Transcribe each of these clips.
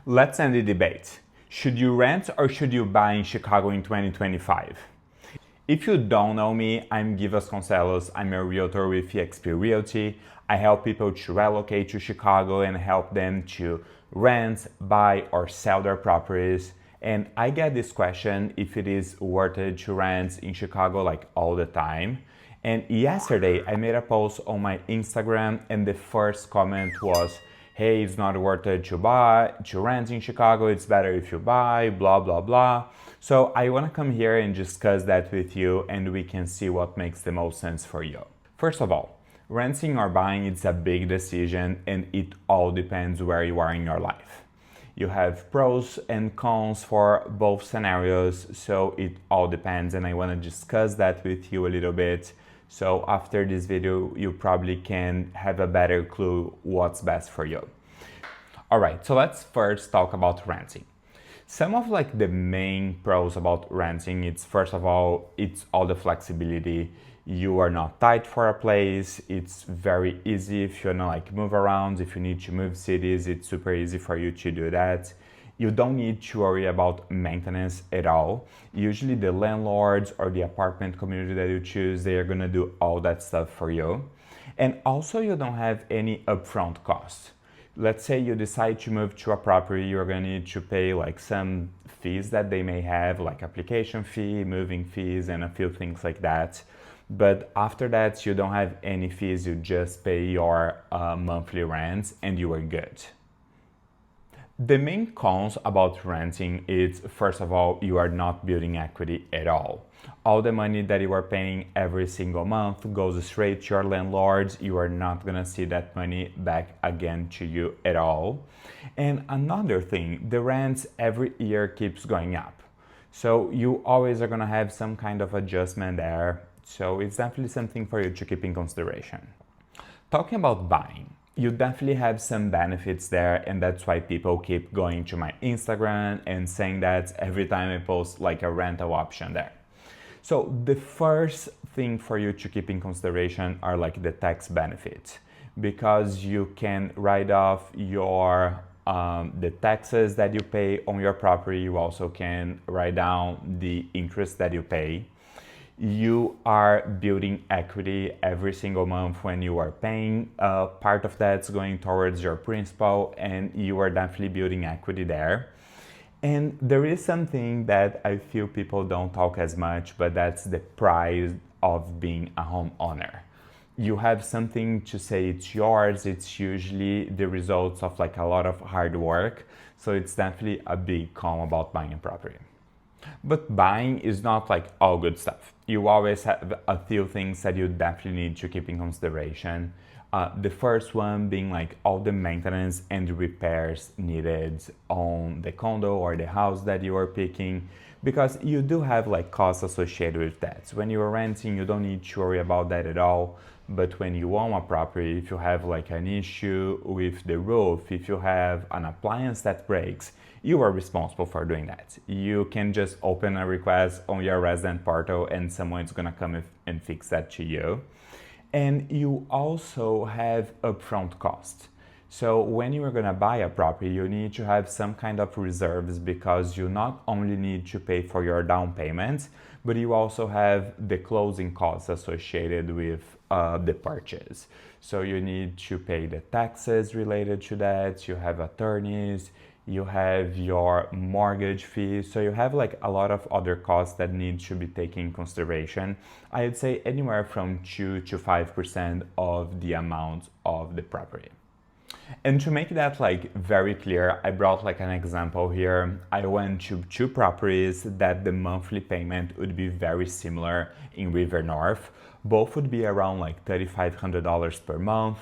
Let's end the debate. Should you rent or should you buy in Chicago in 2025? If you don't know me, I'm Gui Vasconcelos. I'm a realtor with eXp Realty. I help people to relocate to Chicago and help them to rent, buy, or sell their properties. And I get this question if it is worth it to rent in Chicago like all the time. And yesterday I made a post on my Instagram and the first comment was, hey, it's not worth it to rent in Chicago, it's better if you buy, blah, blah, blah. So I wanna come here and discuss that with you and we can see what makes the most sense for you. First of all, renting or buying, it's a big decision and it all depends where you are in your life. You have pros and cons for both scenarios, so it all depends and I wanna discuss that with you a little bit. So after this video, you probably can have a better clue what's best for you. All right, so let's first talk about renting. Some of like the main pros about renting, it's first of all, it's all the flexibility. You are not tied for a place. It's very easy if you wanna like move around, if you need to move cities, it's super easy for you to do that. You don't need to worry about maintenance at all. Usually the landlords or the apartment community that you choose, they are gonna do all that stuff for you. And also you don't have any upfront costs. Let's say you decide to move to a property, you're gonna need to pay like some fees that they may have, like application fee, moving fees, and a few things like that. But after that, you don't have any fees, you just pay your monthly rent and you are good. The main cons about renting is, first of all, you are not building equity at all. All the money that you are paying every single month goes straight to your landlords. You are not gonna see that money back again to you at all. And another thing, the rents every year keeps going up. So you always are gonna have some kind of adjustment there. So it's definitely something for you to keep in consideration. Talking about buying, you definitely have some benefits there, and that's why people keep going to my Instagram and saying that every time I post like a rental option there. So the first thing for you to keep in consideration are like the tax benefits, because you can write off your the taxes that you pay on your property. You also can write down the interest that you pay. You are building equity every single month when you are paying. Part of that's going towards your principal, and you are definitely building equity there. And there is something that I feel people don't talk as much, but that's the price of being a homeowner. You have something to say it's yours. It's usually the results of like a lot of hard work. So it's definitely a big con about buying a property. But buying is not like all good stuff. You always have a few things that you definitely need to keep in consideration. The first one being like all the maintenance and repairs needed on the condo or the house that you are picking, because you do have like costs associated with that. When you are renting, you don't need to worry about that at all. But when you own a property, if you have like an issue with the roof, if you have an appliance that breaks, you are responsible for doing that. You can just open a request on your resident portal and someone's gonna come and fix that to you. And you also have upfront costs. So when you are gonna buy a property, you need to have some kind of reserves, because you not only need to pay for your down payment, but you also have the closing costs associated with the purchase. So you need to pay the taxes related to that, you have attorneys, you have your mortgage fees, so you have like a lot of other costs that need to be taken in consideration. I would say anywhere from 2 to 5% of the amount of the property. And to make that like very clear, I brought like an example here. I went to two properties that the monthly payment would be very similar in River North. Both would be around like $3,500 per month.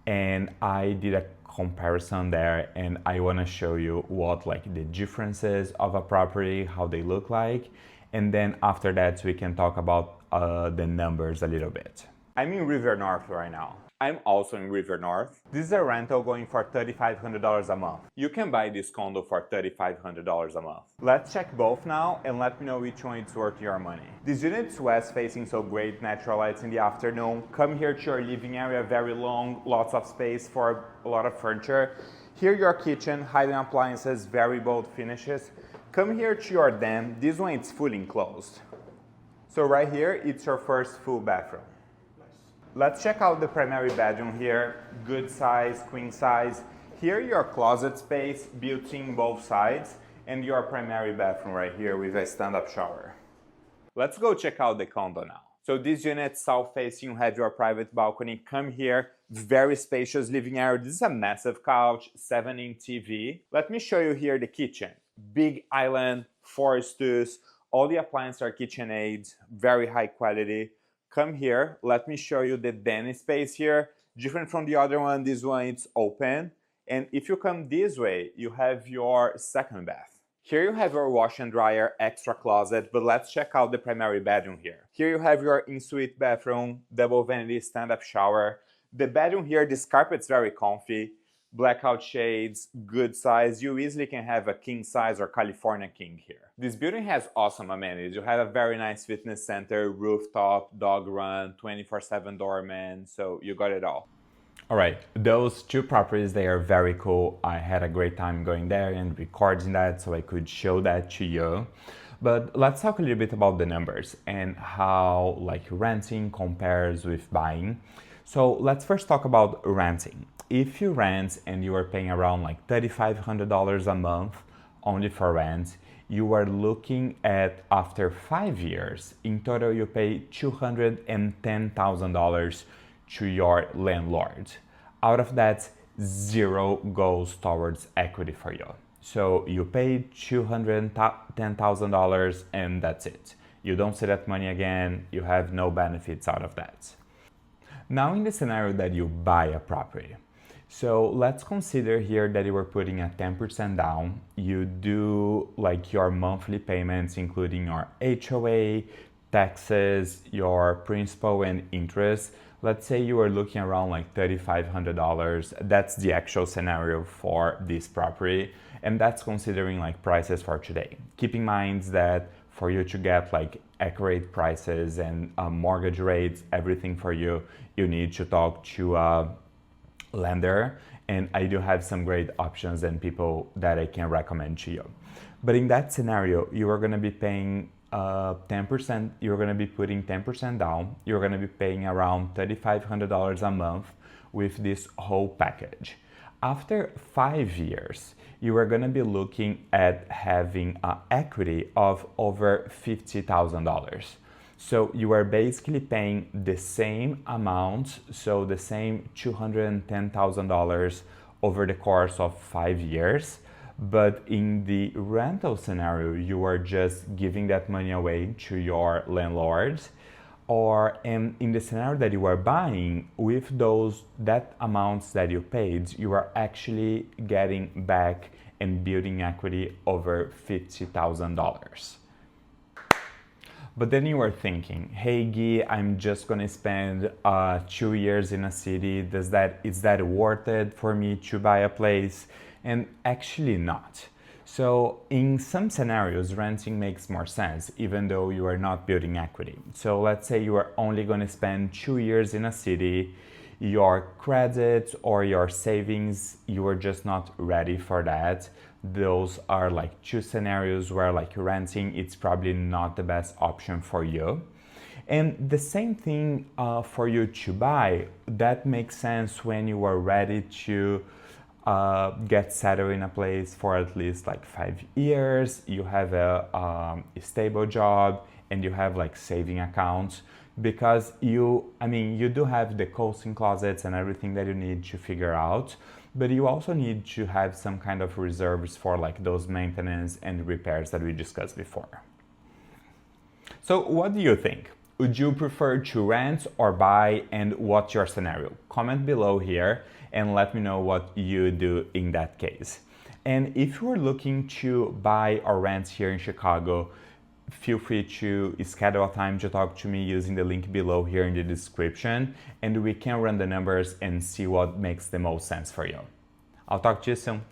And I did a comparison there, and I want to show you what like the differences of a property, how they look like. And then after that, we can talk about the numbers a little bit. I'm in River North right now. I'm also in River North. This is a rental going for $3,500 a month. You can buy this condo for $3,500 a month. Let's check both now and let me know which one is worth your money. This unit's west facing, so great natural lights in the afternoon. Come here to your living area, very long, lots of space for a lot of furniture. Here your kitchen, hidden appliances, very bold finishes. Come here to your den. This one is fully enclosed. So right here, it's your first full bathroom. Let's check out the primary bedroom here. Good size, queen size. Here your closet space, built-in both sides, and your primary bathroom right here with a stand-up shower. Let's go check out the condo now. So this unit, south-facing, you have your private balcony. Come here, very spacious living area. This is a massive couch, 7-inch TV. Let me show you here the kitchen. Big island, 4 stools, all the appliances are KitchenAid, very high quality. Come here, let me show you the den space here. Different from the other one, this one it's open. And if you come this way, you have your second bath. Here you have your wash and dryer, extra closet, but let's check out the primary bedroom here. Here you have your in-suite bathroom, double vanity stand-up shower. The bedroom here, this carpet's very comfy, blackout shades, good size. You easily can have a king size or California king here. This building has awesome amenities. You have a very nice fitness center, rooftop, dog run, 24/7 doorman, so you got it all. All right, those two properties, they are very cool. I had a great time going there and recording that so I could show that to you. But let's talk a little bit about the numbers and how like renting compares with buying. So let's first talk about renting. If you rent and you are paying around like $3,500 a month only for rent, you are looking at, after 5 years, in total you pay $210,000 to your landlord. Out of that, zero goes towards equity for you. So you pay $210,000 and that's it. You don't see that money again, you have no benefits out of that. Now in the scenario that you buy a property, so let's consider here that you are putting a 10% down. You do like your monthly payments, including your HOA, taxes, your principal and interest. Let's say you are looking around like $3,500. That's the actual scenario for this property. And that's considering like prices for today. Keep in mind that for you to get like accurate prices and mortgage rates, everything for you, you need to talk to a lender. And I do have some great options and people that I can recommend to you. But in that scenario, you are gonna be paying 10%, you're going to be putting 10% down, you're going to be paying around $3,500 a month with this whole package. After 5 years, you are going to be looking at having an equity of over $50,000. So you are basically paying the same amount, so the same $210,000 over the course of 5 years. But in the rental scenario, you are just giving that money away to your landlord. And in the scenario that you are buying, with that amounts that you paid, you are actually getting back and building equity over $50,000. But then you are thinking, hey Guy, I'm just gonna spend 2 years in a city. Is that worth it for me to buy a place? And actually not. So in some scenarios, renting makes more sense, even though you are not building equity. So let's say you are only going to spend 2 years in a city, your credit or your savings, you are just not ready for that. Those are like two scenarios where like renting, it's probably not the best option for you. And the same thing for you to buy, that makes sense when you are ready to get settled in a place for at least like 5 years, you have a stable job and you have like saving accounts, because you do have the costing closets and everything that you need to figure out, but you also need to have some kind of reserves for like those maintenance and repairs that we discussed before. So what do you think? Would you prefer to rent or buy, and what's your scenario? Comment below here and let me know what you do in that case. And if you are looking to buy or rent here in Chicago, feel free to schedule a time to talk to me using the link below here in the description, and we can run the numbers and see what makes the most sense for you. I'll talk to you soon.